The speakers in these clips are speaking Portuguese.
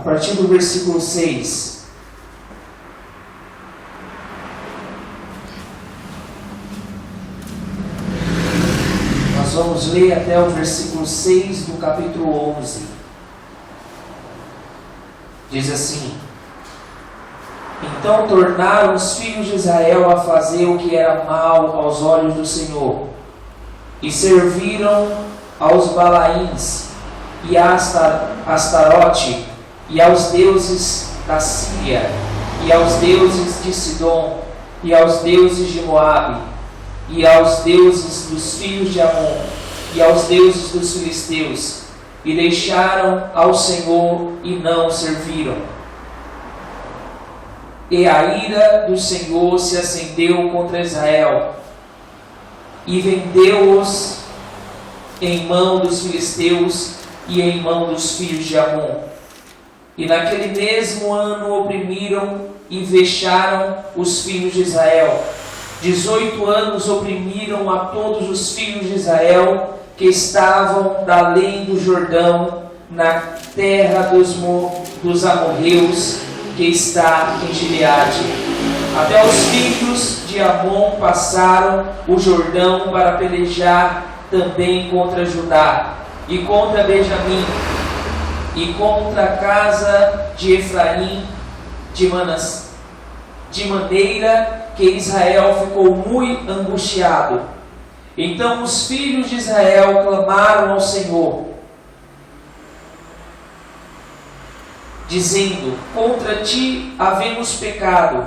partir do versículo 6. Nós vamos ler até o versículo 6 do capítulo 11. Diz assim: Então tornaram os filhos de Israel a fazer o que era mal aos olhos do Senhor, e serviram aos Balaíns e a Astarote, e aos deuses da Síria, e aos deuses de Sidom, e aos deuses de Moabe, e aos deuses dos filhos de Amon, e aos deuses dos filisteus, e deixaram ao Senhor e não o serviram. E a ira do Senhor se acendeu contra Israel, e vendeu-os em mão dos filisteus e em mão dos filhos de Amon. E naquele mesmo ano oprimiram e vexaram os filhos de Israel. 18 anos oprimiram a todos os filhos de Israel que estavam da além do Jordão, na terra dos amorreus, que está em Gileade. Até os filhos de Amon passaram o Jordão para pelejar também contra Judá, e contra Benjamim, e contra a casa de Efraim, de maneira que Israel ficou muito angustiado. Então os filhos de Israel clamaram ao Senhor, dizendo: Contra ti havemos pecado,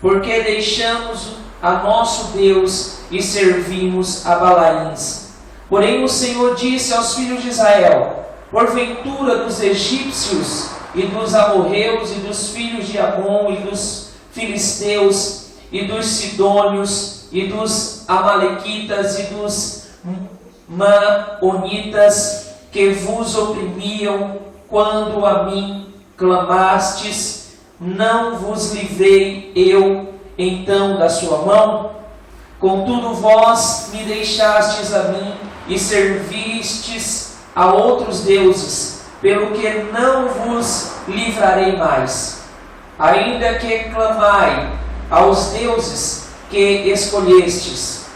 porque deixamos a nosso Deus e servimos a Balaíns. Porém o Senhor disse aos filhos de Israel: Porventura dos egípcios e dos amorreus e dos filhos de Amon e dos filisteus e dos sidônios e dos amalequitas e dos maonitas que vos oprimiam quando a mim clamastes, não vos livrei eu então da sua mão? Contudo vós me deixastes a mim e servistes a outros deuses, pelo que não vos livrarei mais. Ainda que clamai aos deuses que escolhestes,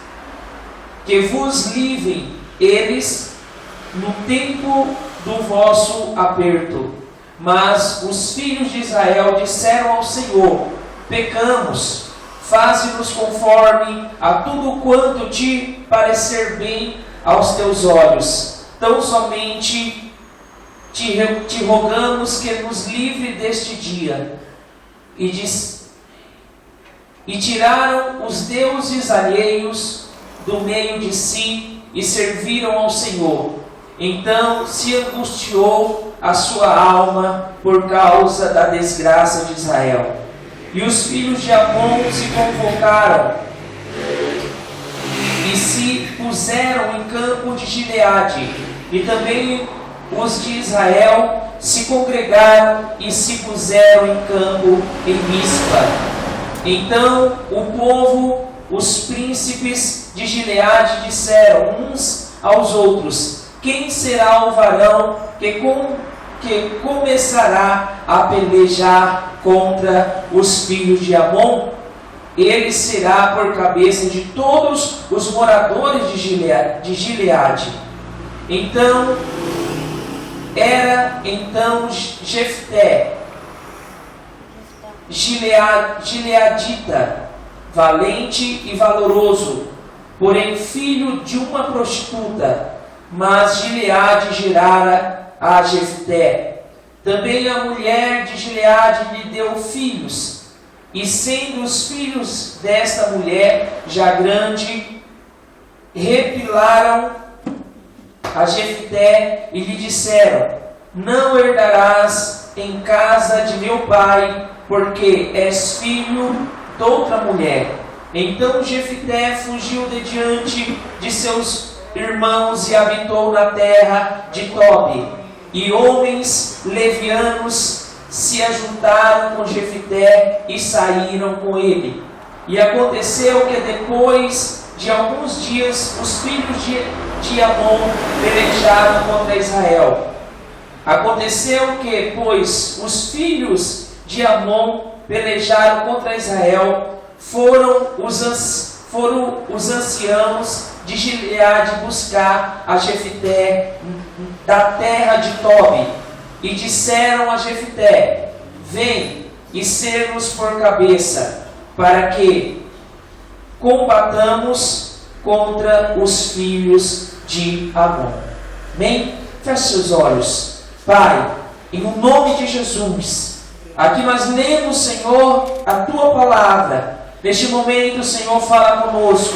que vos livrem eles no tempo do vosso aperto. Mas os filhos de Israel disseram ao Senhor: Pecamos, faze-nos conforme a tudo quanto te parecer bem aos teus olhos. Tão somente te rogamos que nos livre deste dia. E tiraram os deuses alheios do meio de si e serviram ao Senhor. Então se angustiou a sua alma por causa da desgraça de Israel. E os filhos de Amon se convocaram e se puseram em campo de Gileade, e também os de Israel se congregaram e se puseram em campo em Mispa. Então o povo, os príncipes de Gileade disseram uns aos outros: Quem será o varão que começará a pelejar contra os filhos de Amon? Ele será por cabeça de todos os moradores de Gileade. Então era Jefté, gileadita, valente e valoroso, porém filho de uma prostituta. Mas Gileade gerara a Jefté. Também a mulher de Gileade lhe deu filhos, e sendo os filhos desta mulher já grande, repilaram a Jefté e lhe disseram: Não herdarás em casa de meu pai, porque és filho de outra mulher. Então Jefté fugiu de diante de seus irmãos e habitou na terra de Tobi. E homens levianos se ajuntaram com Jefté e saíram com ele. E aconteceu que depois de alguns dias os filhos de Amon pelejaram contra Israel. Aconteceu que, pois os filhos de Amon pelejaram contra Israel, foram os anciãos de Gileade buscar a Jefité da terra de Tobi, e disseram a Jefité: vem e ser-nos por cabeça, para que combatamos contra os filhos de Amon. Amém? Feche seus olhos. Pai, em nome de Jesus, aqui nós lemos, Senhor, a Tua palavra. Neste momento, Senhor, fala conosco,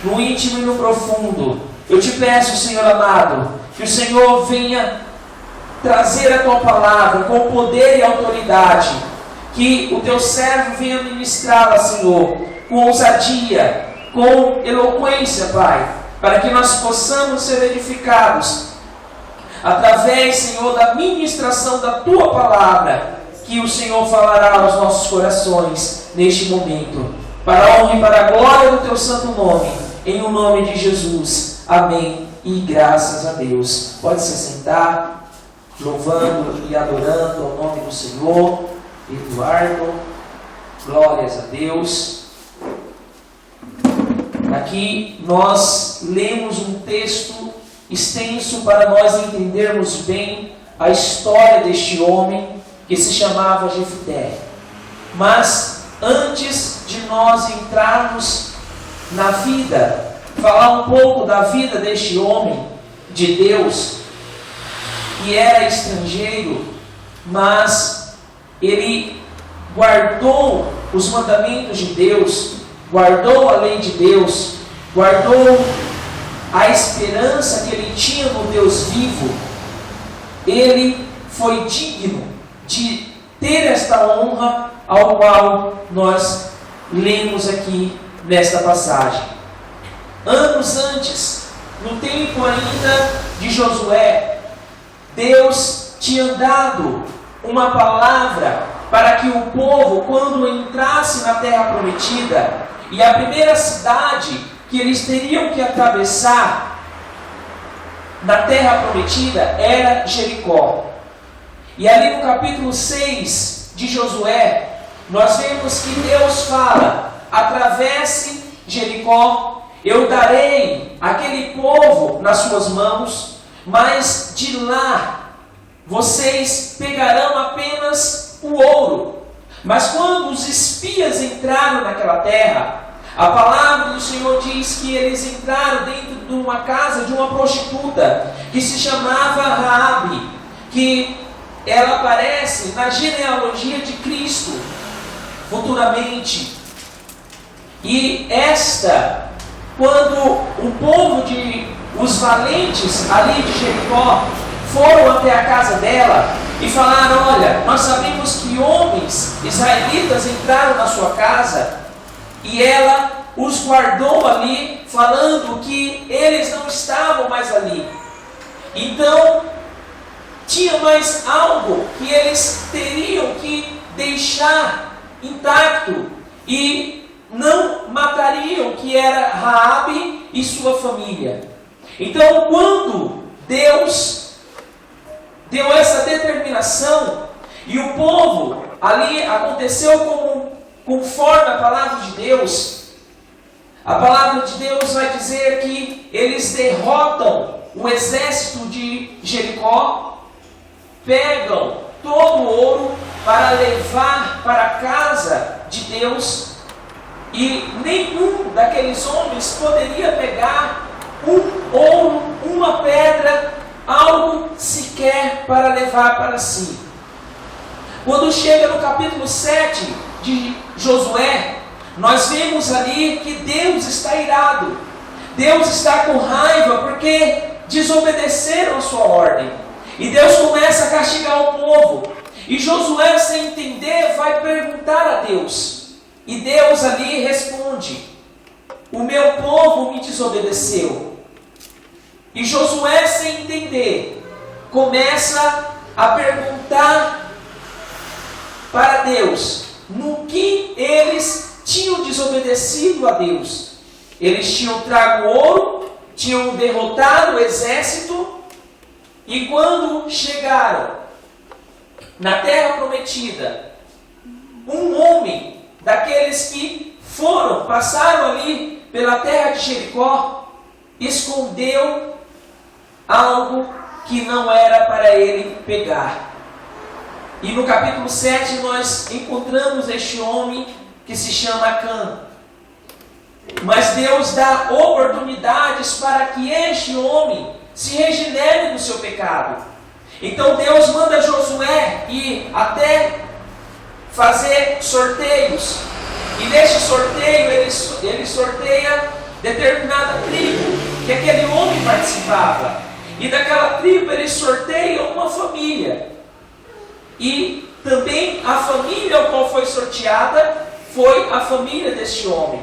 no íntimo e no profundo. Eu te peço, Senhor amado, que o Senhor venha trazer a Tua palavra com poder e autoridade. Que o Teu servo venha ministrá-la, Senhor, com ousadia, com eloquência, Pai, para que nós possamos ser edificados através, Senhor, da ministração da Tua palavra, que o Senhor falará aos nossos corações neste momento, para a honra e para a glória do Teu santo nome, em o nome de Jesus. Amém e graças a Deus. Pode se sentar, louvando e adorando ao nome do Senhor. Eduardo, glórias a Deus. Aqui nós lemos um texto extenso para nós entendermos bem a história deste homem que se chamava Jefité. Mas antes de nós entrarmos na vida, falar um pouco da vida deste homem de Deus, que era estrangeiro, mas ele guardou os mandamentos de Deus, guardou a lei de Deus, guardou a esperança que ele tinha no Deus vivo. Ele foi digno de ter esta honra ao qual nós lemos aqui nesta passagem. Anos antes, no tempo ainda de Josué, Deus tinha dado uma palavra para que o povo, quando entrasse na terra prometida, e a primeira cidade que eles teriam que atravessar na terra prometida era Jericó. E ali no capítulo 6 de Josué, nós vemos que Deus fala: atravesse Jericó, eu darei aquele povo nas suas mãos, mas de lá vocês pegarão apenas o ouro. Mas quando os espias entraram naquela terra, a palavra do Senhor diz que eles entraram dentro de uma casa de uma prostituta que se chamava Raabe, que ela aparece na genealogia de Cristo futuramente. E esta, quando o povo os valentes ali de Jericó foram até a casa dela e falaram: olha, nós sabemos que homens israelitas entraram na sua casa, e ela os guardou ali, falando que eles não estavam mais ali. Então, tinha mais algo que eles teriam que deixar intacto, e não matariam, que era Raabe e sua família. Então, quando Deus deu essa determinação, e o povo ali aconteceu conforme a palavra de Deus, a palavra de Deus vai dizer que eles derrotam o exército de Jericó, pegam todo o ouro para levar para a casa de Deus, e nenhum daqueles homens poderia pegar um ouro, uma pedra, algo sequer para levar para si. Quando chega no capítulo 7 de Josué, nós vemos ali que Deus está irado. Deus está com raiva porque desobedeceram a sua ordem. E Deus começa a castigar o povo. E Josué, sem entender, vai perguntar a Deus. E Deus ali responde: o meu povo me desobedeceu. E Josué, sem entender, começa a perguntar para Deus no que eles tinham desobedecido a Deus. Eles tinham trago ouro, tinham derrotado o exército, E quando chegaram na terra prometida, um homem daqueles que passaram ali pela terra de Jericó, escondeu algo que não era para ele pegar. E no capítulo 7 nós encontramos este homem que se chama Acã. Mas Deus dá oportunidades para que este homem se regenere do seu pecado. Então Deus manda Josué ir até fazer sorteios. E neste sorteio ele sorteia determinada tribo que aquele homem participava. E daquela tribo ele sorteia uma família. E também a família ao qual foi sorteada foi a família deste homem.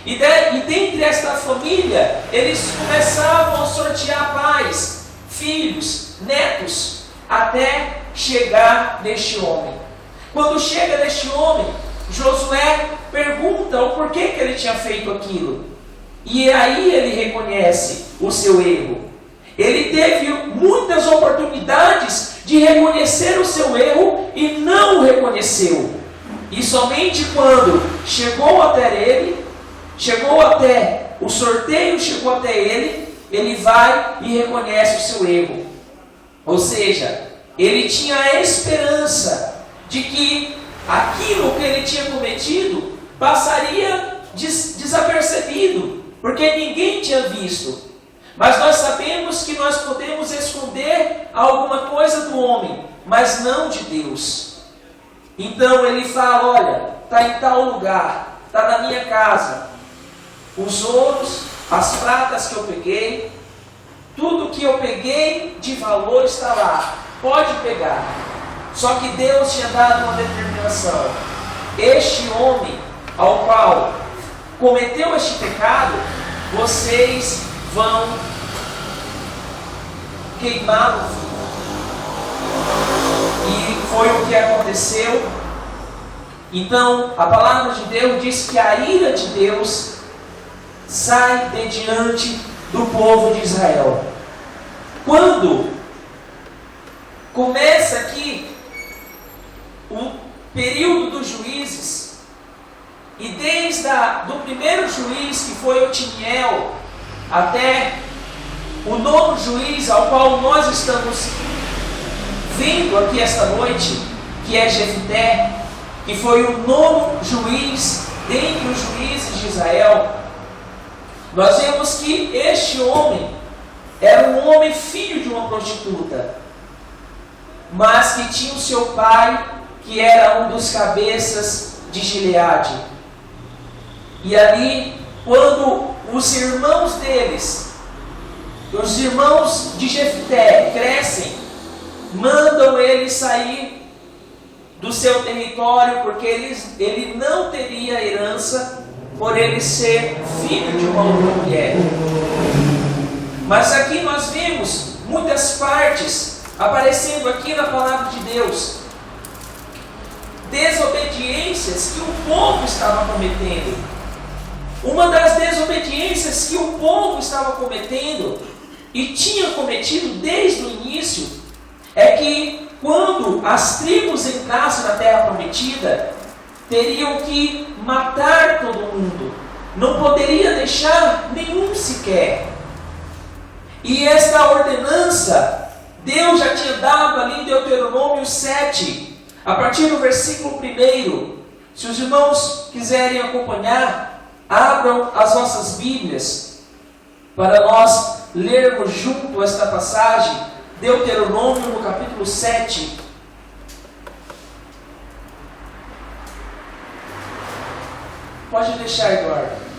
E dentre esta família, eles começavam a sortear pais, filhos, netos, até chegar neste homem. Quando chega neste homem, Josué pergunta o porquê que ele tinha feito aquilo. E aí ele reconhece o seu erro. Ele teve muitas oportunidades de reconhecer o seu erro e não o reconheceu. E somente quando chegou até o sorteio, chegou até ele vai e reconhece o seu erro. Ou seja, ele tinha a esperança de que aquilo que ele tinha cometido passaria desapercebido, porque ninguém tinha visto. Mas nós sabemos que nós podemos esconder alguma coisa do homem, mas não de Deus. Então ele fala, olha, está em tal lugar, está na minha casa. Os ouros, as pratas que eu peguei, tudo que eu peguei de valor está lá. Pode pegar. Só que Deus tinha dado uma determinação. Este homem ao qual cometeu este pecado, vocês vão queimá-lo. E foi o que aconteceu. Então, a palavra de Deus diz que a ira de Deus sai de diante do povo de Israel. Quando começa aqui o período dos juízes, e desde do primeiro juiz, que foi Otiniel, até o nono juiz, ao qual nós estamos vendo aqui esta noite, que é Jefté, que foi o nono juiz dentre os juízes de Israel, nós vemos que este homem era um homem filho de uma prostituta, mas que tinha o seu pai, que era um dos cabeças de Gileade. E ali, quando os irmãos deles, os irmãos de Jefté, crescem, mandam ele sair do seu território, porque ele não teria herança por ele ser filho de uma outra mulher. Mas aqui nós vemos muitas partes aparecendo aqui na palavra de Deus. Desobediências que o povo estava cometendo. Uma das desobediências que o povo estava cometendo e tinha cometido desde o início é que quando as tribos entrassem na terra prometida, teriam que matar todo mundo. Não poderia deixar nenhum sequer. E esta ordenança, Deus já tinha dado ali em Deuteronômio 7, a partir do versículo 1. Se os irmãos quiserem acompanhar, abram as nossas Bíblias, para nós lermos junto esta passagem, Deuteronômio no capítulo 7. Pode deixar, Eduardo.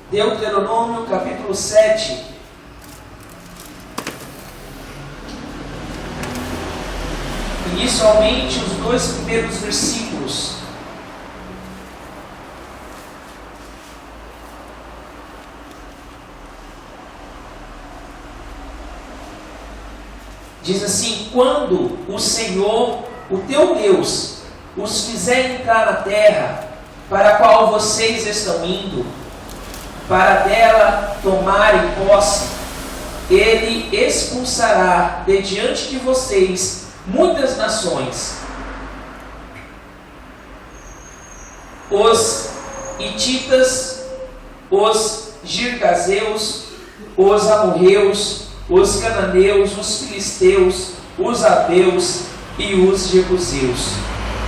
Deuteronômio capítulo 7. Inicialmente os 2 primeiros versículos. Diz assim: quando o Senhor, o teu Deus, os fizer entrar na terra para a qual vocês estão indo, para dela tomarem posse, ele expulsará de diante de vocês muitas nações, os hititas, os girgazeus, os amorreus, os cananeus, os filisteus, os aveus e os jebuseus.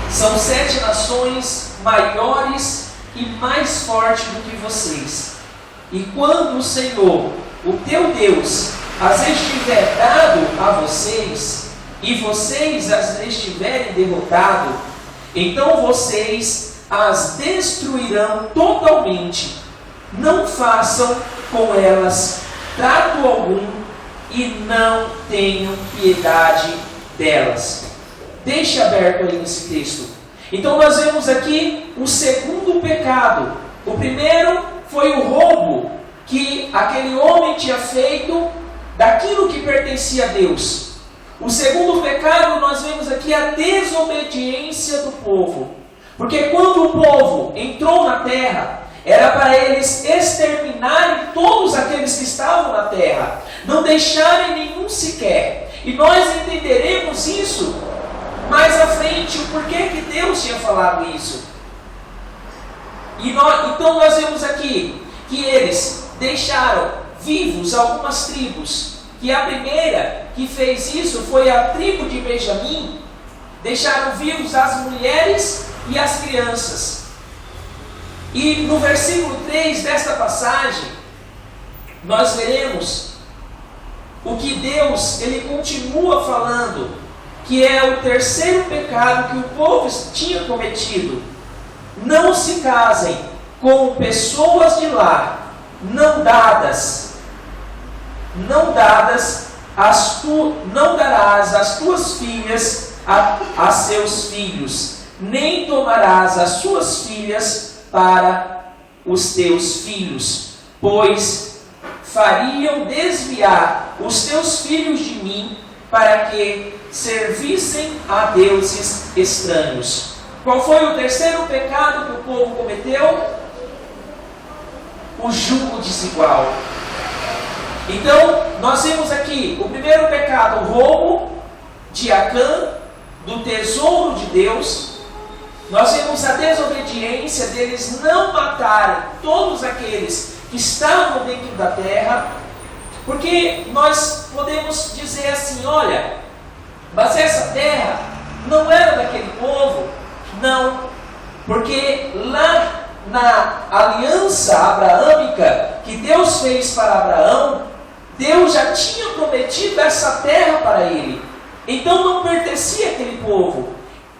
São 7 nações maiores e mais fortes do que vocês. E quando o Senhor, o teu Deus, as estiver dado a vocês, e vocês as estiverem derrotado, então vocês as destruirão totalmente. Não façam com elas trato algum e não tenham piedade delas. Deixe aberto aí nesse texto. Então nós vemos aqui o segundo pecado. O primeiro foi o roubo que aquele homem tinha feito daquilo que pertencia a Deus. O segundo pecado, nós vemos aqui a desobediência do povo. Porque quando o povo entrou na terra, era para eles exterminarem todos aqueles que estavam na terra, não deixarem nenhum sequer. E nós entenderemos isso mais à frente, o porquê que Deus tinha falado isso. Então nós vemos aqui que eles deixaram vivos algumas tribos, que a primeira que fez isso foi a tribo de Benjamim. Deixaram vivos as mulheres e as crianças. E no versículo 3 desta passagem, nós veremos o que Deus, ele continua falando, que é o terceiro pecado que o povo tinha cometido. Não se casem com pessoas de lá, não darás as tuas filhas a seus filhos, nem tomarás as suas filhas para os teus filhos, pois fariam desviar os teus filhos de mim, para que servissem a deuses estranhos. Qual foi o terceiro pecado que o povo cometeu? O jugo desigual. Então, nós vemos aqui o primeiro pecado, o roubo de Acã, do tesouro de Deus. Nós vemos a desobediência deles não matarem todos aqueles que estavam dentro da terra, porque nós podemos dizer assim, olha, mas essa terra não era daquele povo. Não, porque lá na aliança abraâmica que Deus fez para Abraão, Deus já tinha prometido essa terra para ele. Então não pertencia àquele povo,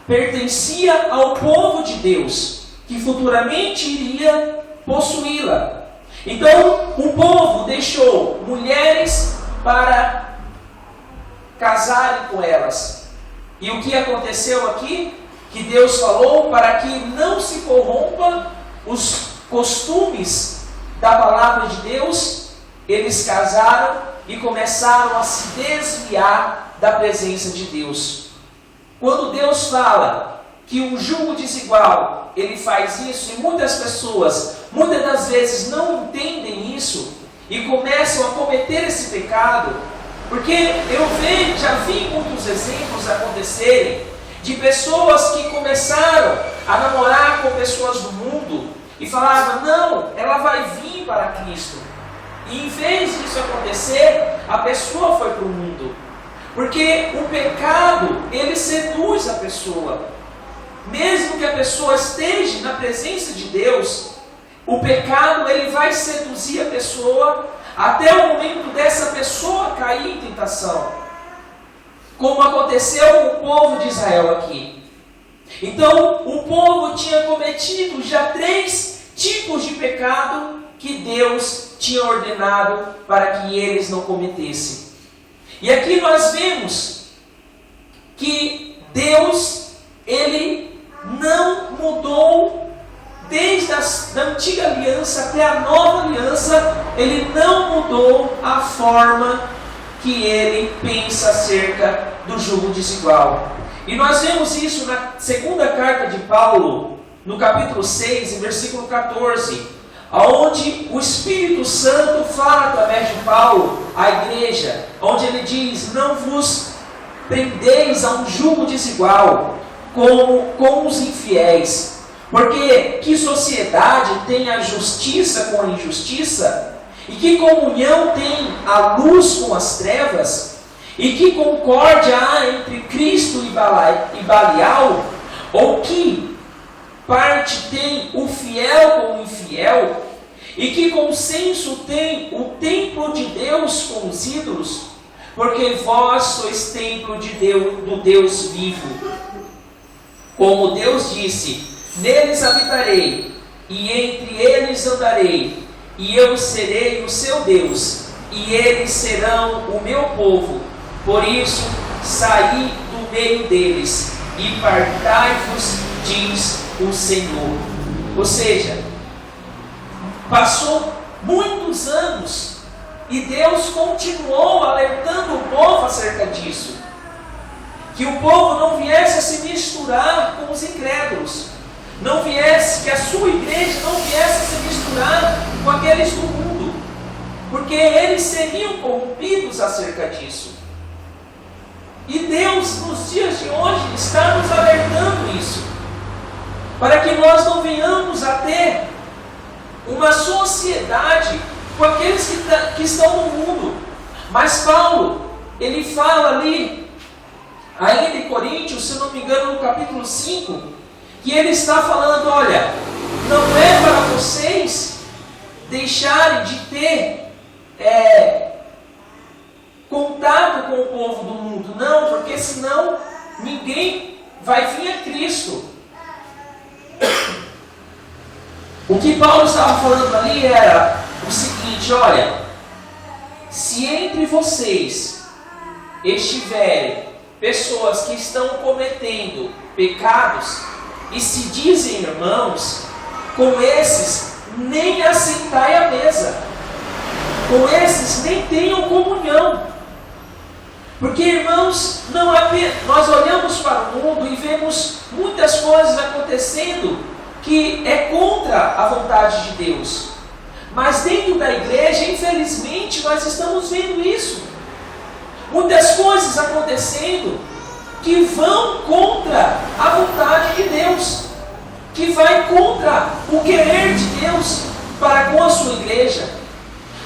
pertencia ao povo de Deus, que futuramente iria possuí-la. Então o povo deixou mulheres para casarem com elas. E o que aconteceu aqui? Que Deus falou para que não se corrompa os costumes da palavra de Deus. Eles casaram e começaram a se desviar da presença de Deus. Quando Deus fala que um jugo desigual, ele faz isso, e muitas pessoas, muitas das vezes não entendem isso e começam a cometer esse pecado, porque eu já vi muitos exemplos acontecerem de pessoas que começaram a namorar com pessoas do mundo e falavam, não, ela vai vir para Cristo. E em vez disso acontecer, a pessoa foi para o mundo. Porque o pecado, ele seduz a pessoa. Mesmo que a pessoa esteja na presença de Deus, o pecado, ele vai seduzir a pessoa até o momento dessa pessoa cair em tentação. Como aconteceu com o povo de Israel aqui. Então, o povo tinha cometido já 3 tipos de pecado que Deus tinha ordenado para que eles não cometessem. E aqui nós vemos que Deus, ele não mudou desde a antiga aliança até a nova aliança, ele não mudou a forma que ele pensa acerca do jugo desigual. E nós vemos isso na segunda carta de Paulo, no capítulo 6, em versículo 14, onde o Espírito Santo fala através de Paulo à igreja, onde ele diz: não vos prendeis a um jugo desigual com os infiéis, porque que sociedade tem a justiça com a injustiça? E que comunhão tem a luz com as trevas? E que concórdia há entre Cristo e Balial? Ou que parte tem o fiel com o infiel? E que consenso tem o templo de Deus com os ídolos? Porque vós sois templo de Deus, do Deus vivo. Como Deus disse: neles habitarei, e entre eles andarei, e eu serei o seu Deus, e eles serão o meu povo. Por isso, saí do meio deles, e partai-vos, diz o Senhor. Ou seja, passou muitos anos, e Deus continuou alertando o povo acerca disso. Que o povo não viesse a se misturar com os incrédulos. Não viesse, que a sua igreja não viesse a se misturar com aqueles do mundo. Porque eles seriam corrompidos acerca disso. E Deus, nos dias de hoje, está nos alertando isso. Para que nós não venhamos a ter uma sociedade com aqueles que estão no mundo. Mas Paulo, ele fala ali, ainda em Coríntios, se não me engano, no capítulo 5, que ele está falando: olha, não é para vocês deixarem de ter contato com o povo do mundo, não, porque senão ninguém vai vir a Cristo. O que Paulo estava falando ali era o seguinte: olha, se entre vocês estiverem pessoas que estão cometendo pecados e se dizem irmãos, com esses nem assentai à mesa, com esses nem tenham comunhão. Porque, irmãos, nós olhamos para o mundo e vemos muitas coisas acontecendo que é contra a vontade de Deus. Mas dentro da igreja, infelizmente, nós estamos vendo isso. Muitas coisas acontecendo que vão contra a vontade de Deus, que vai contra o querer de Deus para com a sua igreja.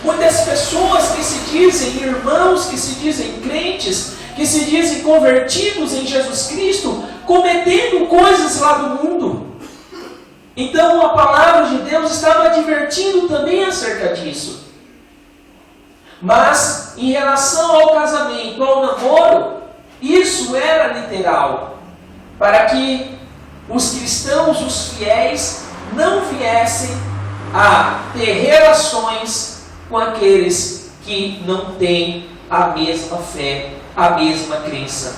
Muitas pessoas que se dizem irmãos, que se dizem crentes, que se dizem convertidos em Jesus Cristo, cometendo coisas lá do mundo. Então a palavra de Deus estava advertindo também acerca disso. Mas em relação ao casamento, ao namoro, isso era literal, para que os cristãos, os fiéis, não viessem a ter relações com aqueles que não têm a mesma fé, a mesma crença.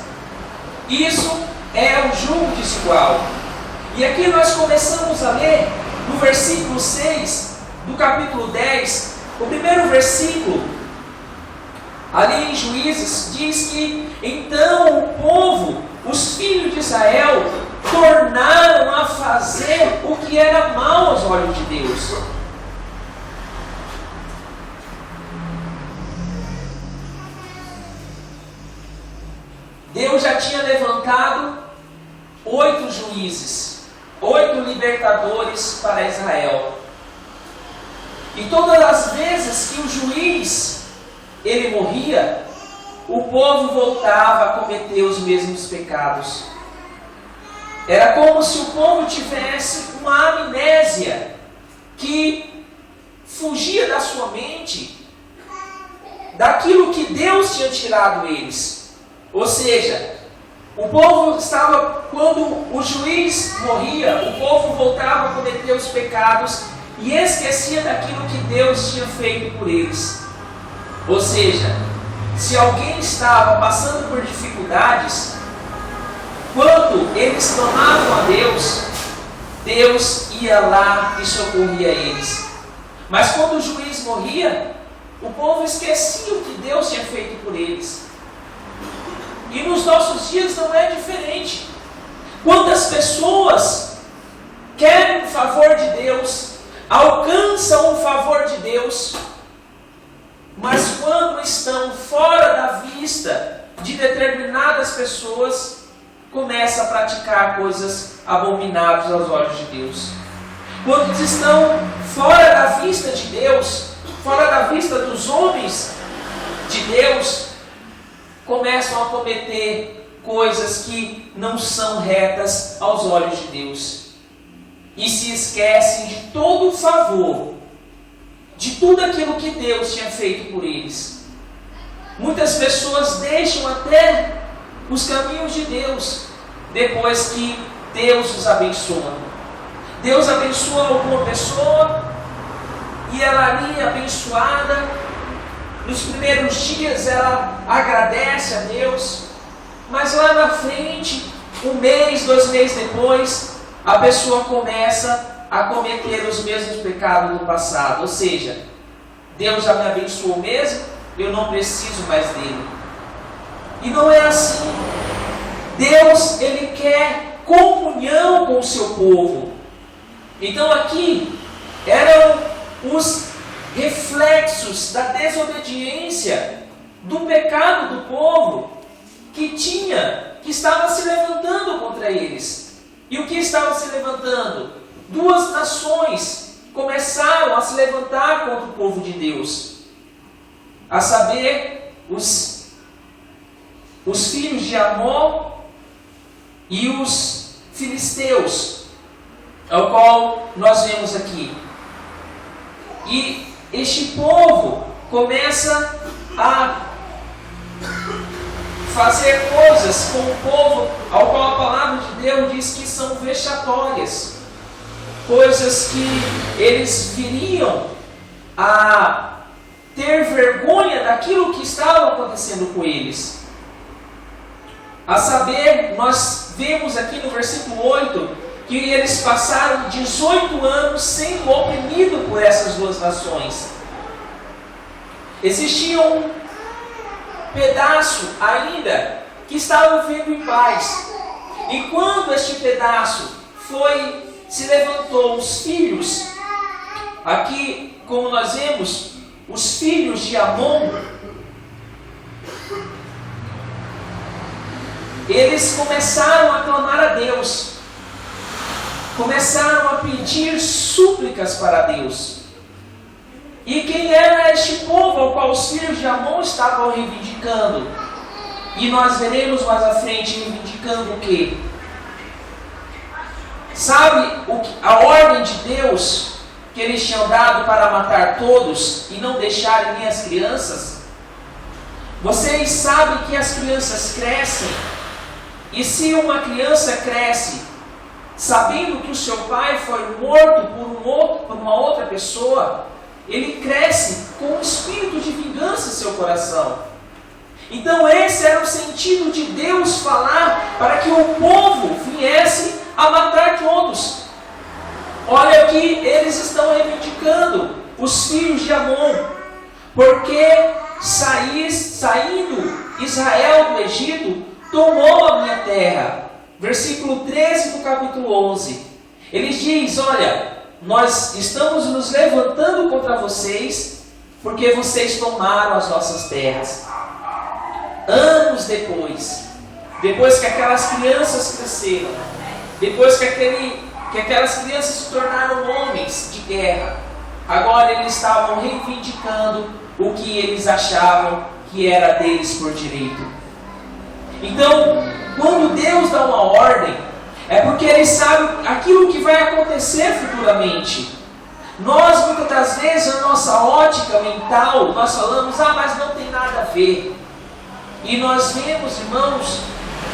Isso é o jugo desigual. E aqui nós começamos a ler no versículo 6 do capítulo 10, o primeiro versículo, ali em Juízes, diz que então o povo, os filhos de Israel, tornaram a fazer o que era mal aos olhos de Deus. Deus já tinha levantado 8 juízes, 8 libertadores para Israel. E todas as vezes que o juiz ele morria, o povo voltava a cometer os mesmos pecados. Era como se o povo tivesse uma amnésia que fugia da sua mente daquilo que Deus tinha tirado eles. Ou seja, o povo estava, quando o juiz morria, o povo voltava a cometer os pecados e esquecia daquilo que Deus tinha feito por eles. Ou seja, se alguém estava passando por dificuldades, quando eles clamavam a Deus, Deus ia lá e socorria eles. Mas quando o juiz morria, o povo esquecia o que Deus tinha feito por eles. E nos nossos dias não é diferente. Quantas pessoas querem o favor de Deus, alcançam o favor de Deus, mas quando estão fora da vista de determinadas pessoas, começam a praticar coisas abomináveis aos olhos de Deus. Quando estão fora da vista de Deus, fora da vista dos homens de Deus, começam a cometer coisas que não são retas aos olhos de Deus. E se esquecem de todo o favor, de tudo aquilo que Deus tinha feito por eles. Muitas pessoas deixam até os caminhos de Deus, depois que Deus os abençoa. Deus abençoa alguma pessoa, e ela ali abençoada, nos primeiros dias ela agradece a Deus, mas lá na frente, 1 mês, 2 meses depois, a pessoa começa a cometer os mesmos pecados do passado. Ou seja, Deus já me abençoou mesmo, eu não preciso mais dele. E não é assim. Deus, Ele quer comunhão com o seu povo. Então aqui eram os reflexos da desobediência, do pecado do povo que estava se levantando contra eles. E o que estava se levantando? 2 nações começaram a se levantar contra o povo de Deus, a saber, os filhos de Amon e os filisteus, ao qual nós vemos aqui. E este povo começa a fazer coisas com o povo ao qual a palavra de Deus diz que são vexatórias. Coisas que eles viriam a ter vergonha daquilo que estava acontecendo com eles. A saber, nós vemos aqui no versículo 8, que eles passaram 18 anos sendo oprimidos por essas 2 nações. Existia um pedaço ainda que estava vivendo em paz. E quando este pedaço se levantou os filhos, aqui como nós vemos, os filhos de Amon, eles começaram a clamar a Deus, começaram a pedir súplicas para Deus. E quem era este povo ao qual os filhos de Amon estavam reivindicando? E nós veremos mais à frente reivindicando o quê? Sabe a ordem de Deus que eles tinham dado para matar todos e não deixarem nem as crianças? Vocês sabem que as crianças crescem, e se uma criança cresce sabendo que o seu pai foi morto por uma outra pessoa, ele cresce com um espírito de vingança em seu coração. Então esse era o sentido de Deus falar para que o povo viesse a matar todos. Olha o que eles estão reivindicando, os filhos de Amon, porque saindo Israel do Egito, tomou a minha terra. Versículo 13 do capítulo 11. Ele diz, olha, nós estamos nos levantando contra vocês, porque vocês tomaram as nossas terras. Anos depois que aquelas crianças cresceram, depois que aquelas crianças se tornaram homens de guerra, agora eles estavam reivindicando o que eles achavam que era deles por direito. Então, quando Deus dá uma ordem, é porque Ele sabe aquilo que vai acontecer futuramente. Nós, muitas das vezes, na nossa ótica mental, nós falamos, mas não tem nada a ver. E nós vemos, irmãos,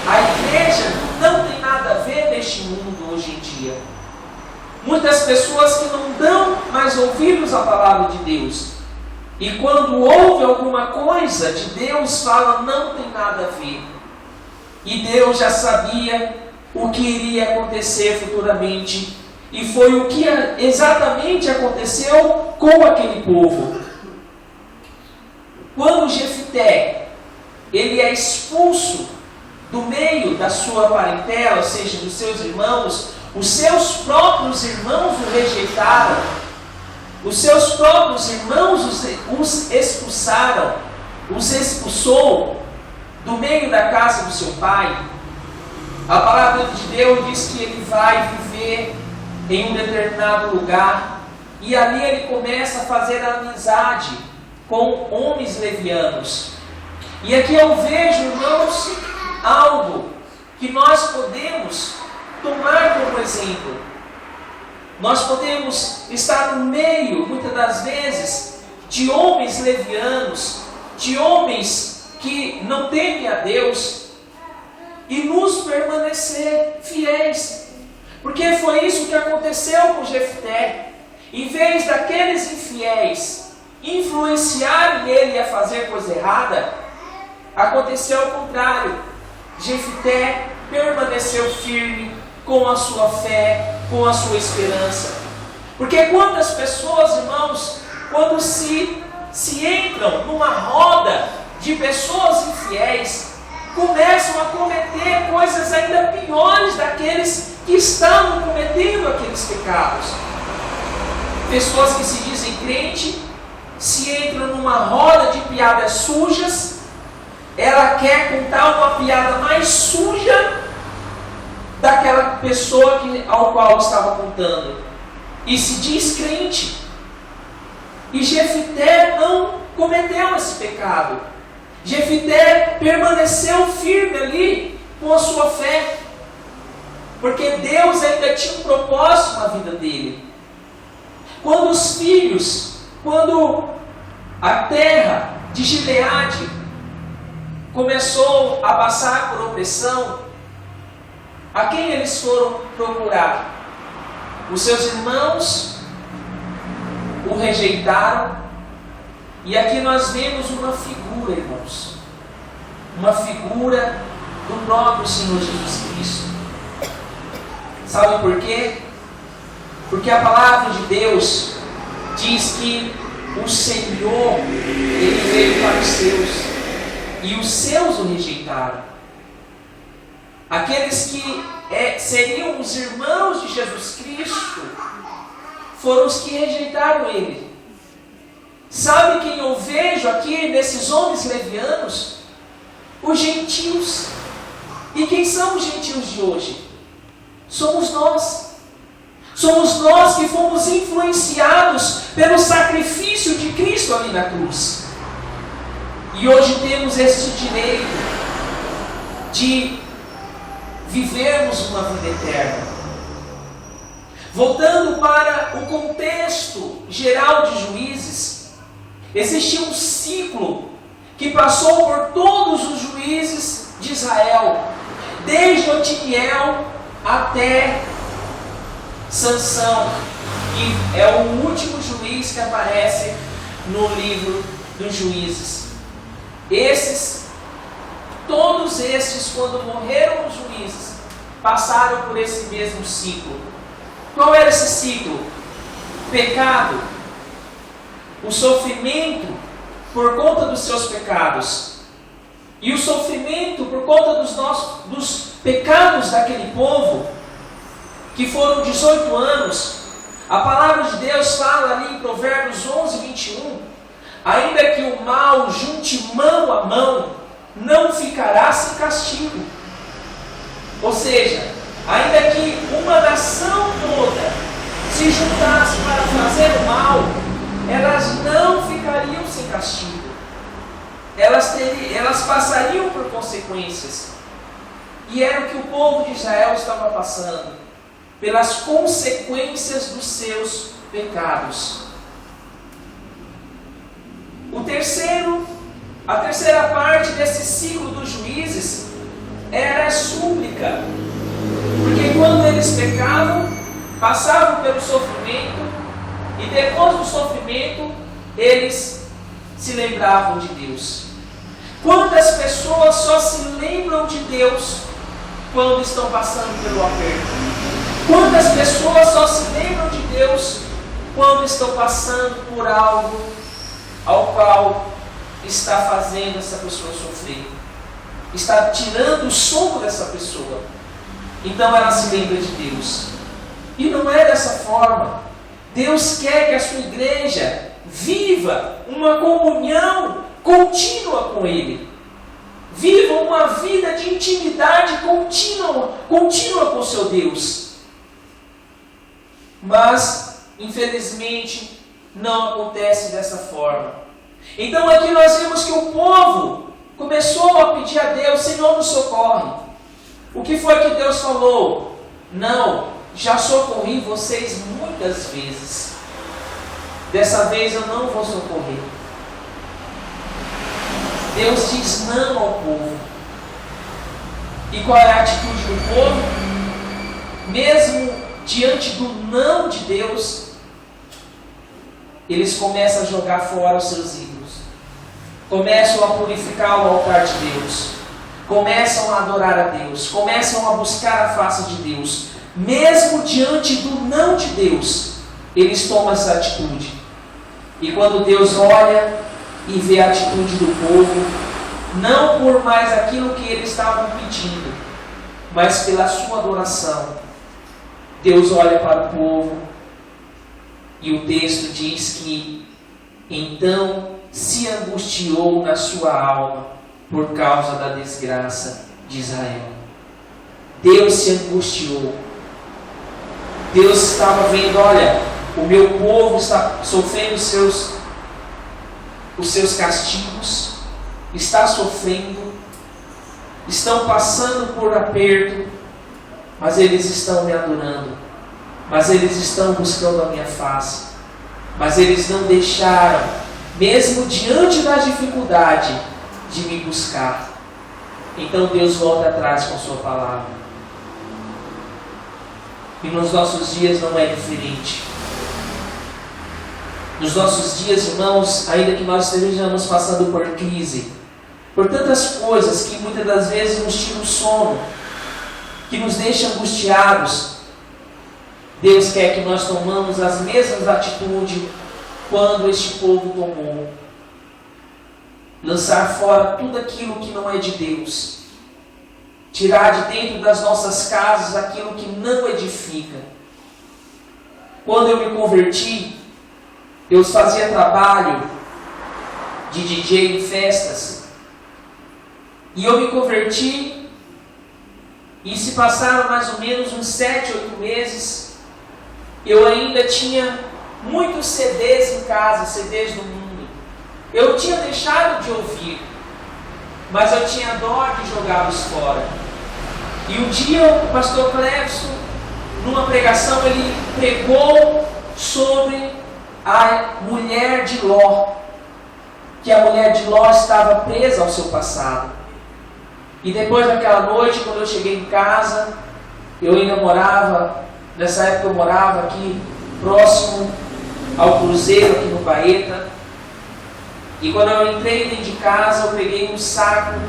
a igreja não tem nada a ver neste mundo hoje em dia. Muitas pessoas que não dão mais ouvidos à palavra de Deus. E quando ouve alguma coisa de Deus, fala, não tem nada a ver. E Deus já sabia o que iria acontecer futuramente. E foi o que exatamente aconteceu com aquele povo. Quando Jefté, ele é expulso do meio da sua parentela, ou seja, dos seus irmãos, os seus próprios irmãos o rejeitaram. Os seus próprios irmãos os expulsou do meio da casa do seu pai. A palavra de Deus diz que ele vai viver em um determinado lugar e ali ele começa a fazer amizade com homens levianos. E aqui eu vejo, irmãos, algo que nós podemos tomar como exemplo. Nós podemos estar no meio, muitas das vezes, de homens levianos, de homens que não temem a Deus, e nos permanecer fiéis. Porque foi isso que aconteceu com Jefté. Em vez daqueles infiéis influenciarem ele a fazer coisa errada, aconteceu ao contrário. Jefté permaneceu firme com a sua fé, com a sua esperança. Porque quantas pessoas, irmãos, quando se entram numa roda de pessoas infiéis, começam a cometer coisas ainda piores daqueles que estavam cometendo aqueles pecados. Pessoas que se dizem crente, se entram numa roda de piadas sujas, ela quer contar uma piada mais suja daquela pessoa ao qual estava contando, e se diz crente. E Jefté não cometeu esse pecado. Jefté permaneceu firme ali com a sua fé, porque Deus ainda tinha um propósito na vida dele. Quando a terra de Gileade começou a passar por opressão, a quem eles foram procurar? Os seus irmãos o rejeitaram, e aqui nós vemos uma figura, irmãos, uma figura do próprio Senhor Jesus Cristo. Sabe por quê? Porque a palavra de Deus diz que o Senhor, Ele veio para os seus, e os seus o rejeitaram. Aqueles que seriam os irmãos de Jesus Cristo foram os que rejeitaram Ele. Sabe quem eu vejo aqui nesses homens levianos? Os gentios. E quem são os gentios de hoje? Somos nós. Somos nós que fomos influenciados pelo sacrifício de Cristo ali na cruz. E hoje temos este direito de vivermos uma vida eterna. Voltando para o contexto geral de Juízes, existia um ciclo que passou por todos os juízes de Israel, desde Otiniel até Sansão, que é o último juiz que aparece no livro dos Juízes. Todos estes, quando morreram os juízes, passaram por esse mesmo ciclo. Qual era esse ciclo? Pecado, o sofrimento por conta dos seus pecados, e o sofrimento por conta dos pecados daquele povo, que foram 18 anos. A palavra de Deus fala ali em Provérbios 11, 21, ainda que o mal junte mão a mão, não ficará sem castigo. Ou seja, ainda que uma nação toda se juntasse para fazer o mal, elas não ficariam sem castigo. Elas passariam por consequências. E era o que o povo de Israel estava passando, pelas consequências dos seus pecados. A terceira parte desse ciclo dos juízes era a súplica. Porque quando eles pecavam, passavam pelo sofrimento, e depois do sofrimento, eles se lembravam de Deus. Quantas pessoas só se lembram de Deus quando estão passando pelo aperto? Quantas pessoas só se lembram de Deus quando estão passando por algo ao qual está fazendo essa pessoa sofrer? Está tirando o sono dessa pessoa. Então ela se lembra de Deus. E não é dessa forma. Deus quer que a sua igreja viva uma comunhão contínua com Ele. Viva uma vida de intimidade contínua com o seu Deus. Mas, infelizmente, não acontece dessa forma. Então aqui nós vemos que o povo começou a pedir a Deus: Senhor, nos socorre. O que foi que Deus falou? Não, já socorri vocês muitas vezes. Dessa vez eu não vou socorrer. Deus diz não ao povo. E qual é a atitude do povo? Mesmo diante do não de Deus, eles começam a jogar fora os seus ídolos. Começam a purificar o altar de Deus. Começam a adorar a Deus. Começam a buscar a face de Deus. Mesmo diante do não de Deus, eles tomam essa atitude. E quando Deus olha e vê a atitude do povo, não por mais aquilo que eles estavam pedindo, mas pela sua adoração, Deus olha para o povo e o texto diz que então se angustiou na sua alma por causa da desgraça de Israel. Deus se angustiou. Deus estava vendo: olha, o meu povo está sofrendo os seus castigos, está sofrendo, estão passando por aperto, mas eles estão me adorando, mas eles estão buscando a minha face, mas eles não deixaram, mesmo diante da dificuldade, de me buscar. Então Deus volta atrás com a sua palavra. E nos nossos dias não é diferente. Nos nossos dias, irmãos, ainda que nós estejamos passando por crise, por tantas coisas que muitas das vezes nos tiram o sono, que nos deixam angustiados, Deus quer que nós tomamos as mesmas atitudes quando este povo tomou. Lançar fora tudo aquilo que não é de Deus. Tirar de dentro das nossas casas aquilo que não edifica. Quando eu me converti, eu fazia trabalho de DJ em festas. E eu me converti, e se passaram mais ou menos uns 7, 8 meses, eu ainda tinha muitos CDs em casa, CDs do mundo. Eu tinha deixado de ouvir, mas eu tinha dó de jogá-los fora. E um dia o pastor Clevson, numa pregação, ele pregou sobre a mulher de Ló, que a mulher de Ló estava presa ao seu passado. E depois daquela noite, quando eu cheguei em casa, eu ainda morava, nessa época eu morava aqui próximo ao cruzeiro, aqui no Baeta. E quando eu entrei dentro de casa, eu peguei um saco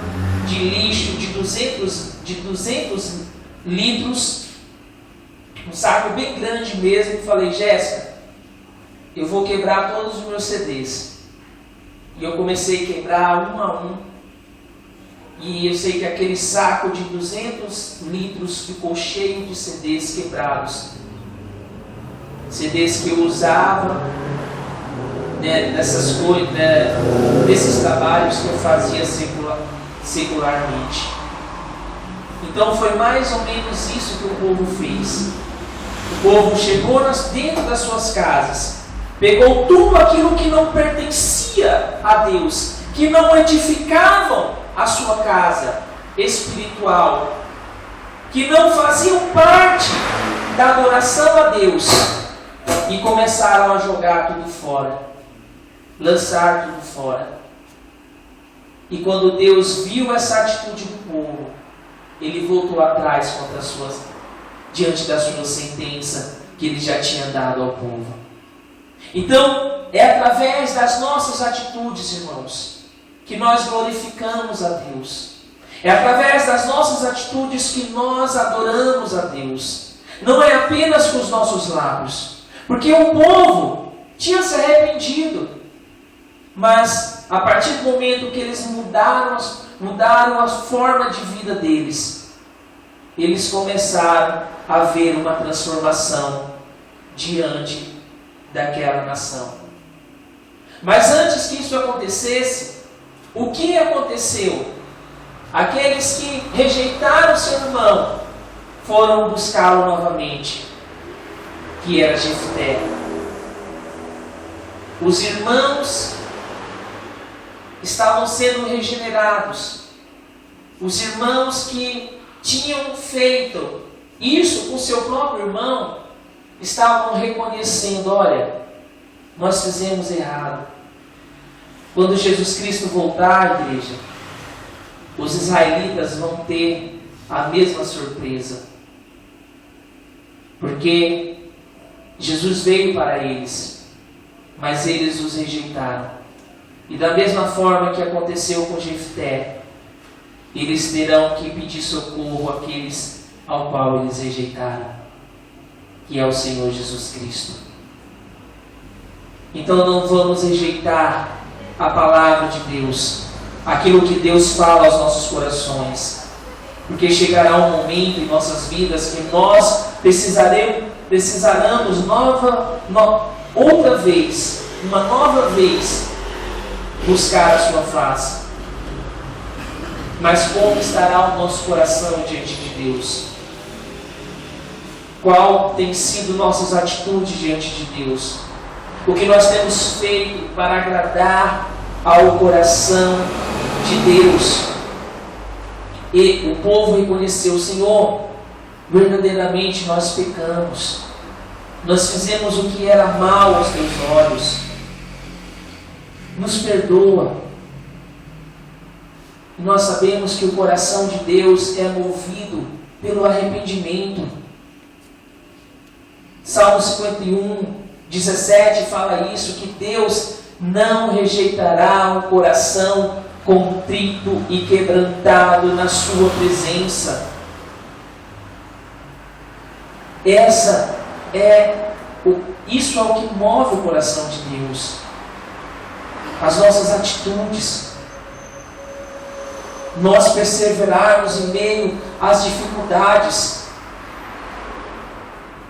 de lixo de 200 litros, um saco bem grande mesmo, e falei: Jéssica, eu vou quebrar todos os meus CDs. E eu comecei a quebrar um a um. E eu sei que aquele saco de 200 litros ficou cheio de CDs quebrados. CDs que eu usava, dessas coisas, desses trabalhos que eu fazia secularmente. Então foi mais ou menos isso que o povo fez. O povo chegou dentro das suas casas, pegou tudo aquilo que não pertencia a Deus, que não edificavam a sua casa espiritual, que não faziam parte da adoração a Deus, e começaram a jogar tudo fora, lançar tudo fora. E quando Deus viu essa atitude do povo, Ele voltou atrás diante da sua sentença que Ele já tinha dado ao povo. Então, é através das nossas atitudes, irmãos, que nós glorificamos a Deus. É através das nossas atitudes que nós adoramos a Deus. Não é apenas com os nossos lábios. Porque o povo tinha se arrependido. Mas, a partir do momento que eles mudaram a forma de vida deles, eles começaram a ver uma transformação diante daquela nação. Mas antes que isso acontecesse, o que aconteceu? Aqueles que rejeitaram seu irmão foram buscá-lo novamente, que era Jefté. Os irmãos estavam sendo regenerados. Os irmãos que tinham feito isso com seu próprio irmão estavam reconhecendo: olha, nós fizemos errado. Quando Jesus Cristo voltar, igreja, os israelitas vão ter a mesma surpresa. Porque Jesus veio para eles, mas eles os rejeitaram. E da mesma forma que aconteceu com Jefté, eles terão que pedir socorro àqueles ao qual eles rejeitaram, que é o Senhor Jesus Cristo. Então não vamos rejeitar a palavra de Deus, aquilo que Deus fala aos nossos corações, porque chegará um momento em nossas vidas que nós precisaremos outra vez, uma nova vez, buscar a sua face. Mas como estará o nosso coração diante de Deus? Qual tem sido nossas atitudes diante de Deus? O que nós temos feito para agradar ao coração de Deus? E o povo reconheceu: Senhor, verdadeiramente nós pecamos. Nós fizemos o que era mal aos teus olhos. Nos perdoa. E nós sabemos que o coração de Deus é movido pelo arrependimento. Salmo 51, 17 fala isso, que Deus não rejeitará um coração contrito e quebrantado na sua presença. Isso é o que move o coração de Deus. As nossas atitudes. Nós perseverarmos em meio às dificuldades.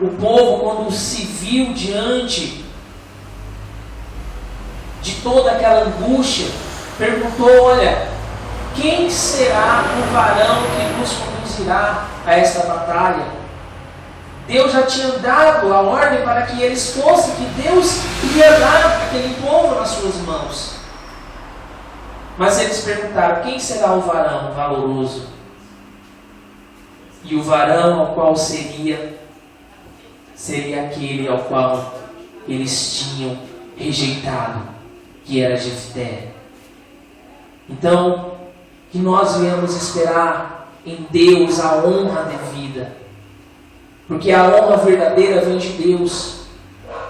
O povo, quando se viu diante de toda aquela angústia, perguntou: olha, quem será o varão que nos conduzirá a esta batalha? Deus já tinha dado a ordem para que eles fossem, que Deus iria dar aquele povo nas suas mãos. Mas eles perguntaram: quem será o varão valoroso? E o varão ao qual seria aquele ao qual eles tinham rejeitado, que era Jefté. Então, que nós venhamos esperar em Deus a honra devida, porque a honra verdadeira vem de Deus.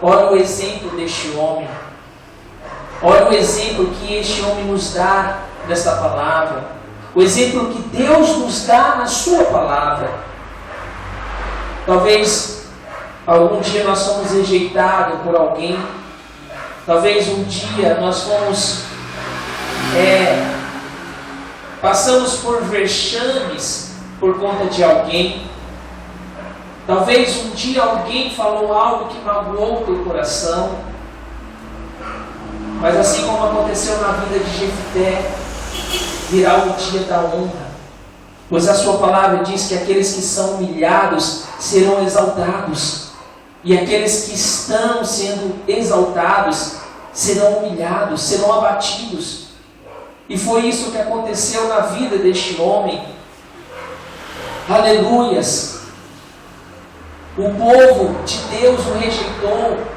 Olha o exemplo deste homem. Olha o exemplo que este homem nos dá desta palavra. O exemplo que Deus nos dá na sua palavra. Talvez algum dia nós somos rejeitados por alguém. Talvez um dia nós passamos por vexames por conta de alguém. Talvez um dia alguém falou algo que magoou o teu coração. Mas assim como aconteceu na vida de Jefté, virá o dia da honra. Pois a sua palavra diz que aqueles que são humilhados serão exaltados. E aqueles que estão sendo exaltados serão humilhados, serão abatidos. E foi isso que aconteceu na vida deste homem. Aleluias! O povo de Deus o rejeitou.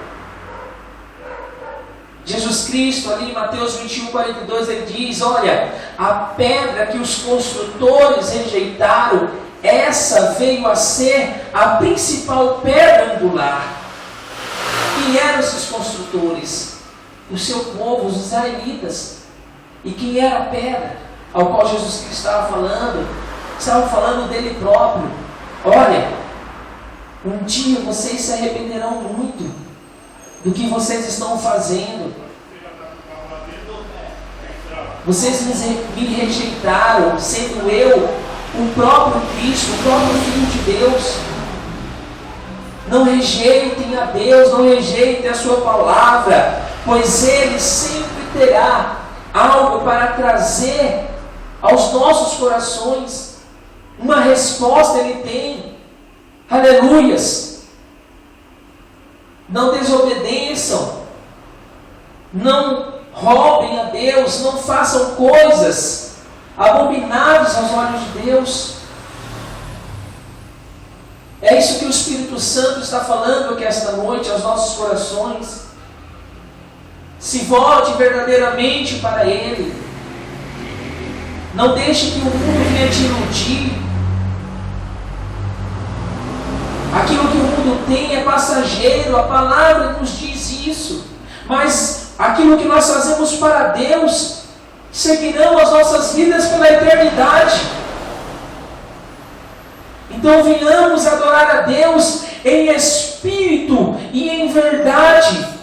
Jesus Cristo, ali em Mateus 21, 42, ele diz: olha, a pedra que os construtores rejeitaram, essa veio a ser a principal pedra angular. Quem eram esses construtores? O seu povo, os israelitas. E quem era a pedra ao qual Jesus Cristo estava falando? Estava falando dele próprio. Olha, um dia vocês se arrependerão muito do que vocês estão fazendo. Vocês me rejeitaram, sendo eu o próprio Cristo, o próprio Filho de Deus. Não rejeitem a Deus, não rejeitem a sua palavra, pois Ele sempre terá algo para trazer aos nossos corações. Uma resposta Ele tem. Aleluias! Não desobedeçam, não roubem a Deus, não façam coisas abomináveis aos olhos de Deus. É isso que o Espírito Santo está falando aqui esta noite aos nossos corações. Se volte verdadeiramente para Ele. Não deixe que o mundo venha te iludir. Aquilo que o mundo tem é passageiro, a palavra nos diz isso. Mas aquilo que nós fazemos para Deus seguirão as nossas vidas pela eternidade. Então venhamos adorar a Deus em espírito e em verdade.